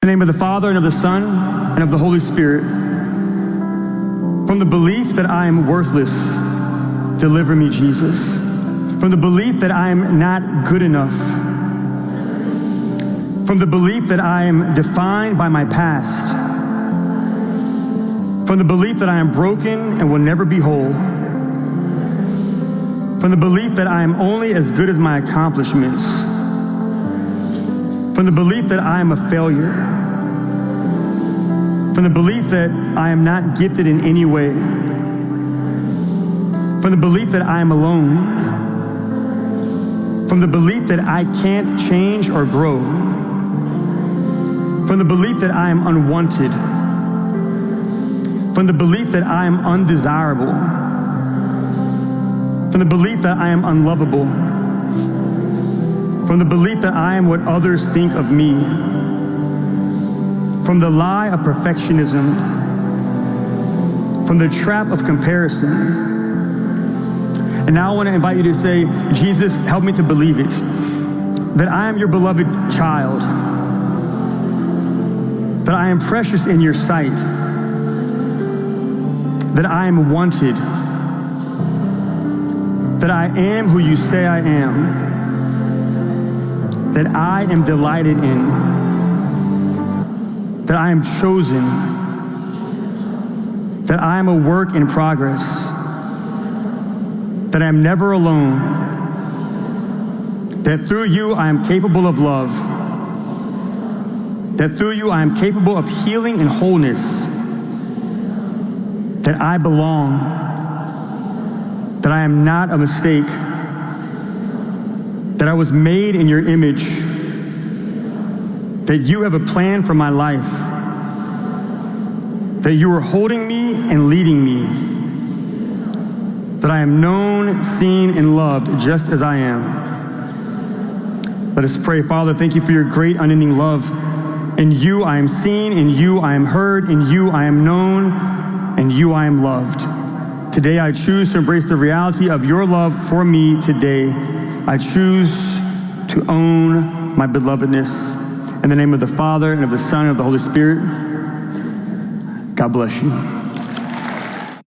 In the name of the Father, and of the Son, and of the Holy Spirit. From the belief that I am worthless, deliver me, Jesus. From the belief that I am not good enough. From the belief that I am defined by my past. From the belief that I am broken and will never be whole. From the belief that I am only as good as my accomplishments. From the belief that I am a failure. From the belief that I am not gifted in any way. From the belief that I am alone. From the belief that I can't change or grow. From the belief that I am unwanted. From the belief that I am undesirable. From the belief that I am unlovable. From the belief that I am what others think of me. From the lie of perfectionism. From the trap of comparison. And now I want to invite you to say, Jesus, help me to believe it, that I am your beloved child, that I am precious in your sight, that I am wanted, that I am who you say I am, that I am delighted in, that I am chosen, that I am a work in progress, that I am never alone, that through you I am capable of love, that through you I am capable of healing and wholeness, that I belong, that I am not a mistake, that I was made in your image, that you have a plan for my life, that you are holding me and leading me, that I am known, seen, and loved just as I am. Let us pray. Father, thank you for your great unending love. In you I am seen, in you I am heard, in you I am known, in you I am loved. Today I choose to embrace the reality of your love for me today. I choose to own my belovedness. In the name of the Father, and of the Son, and of the Holy Spirit, God bless you.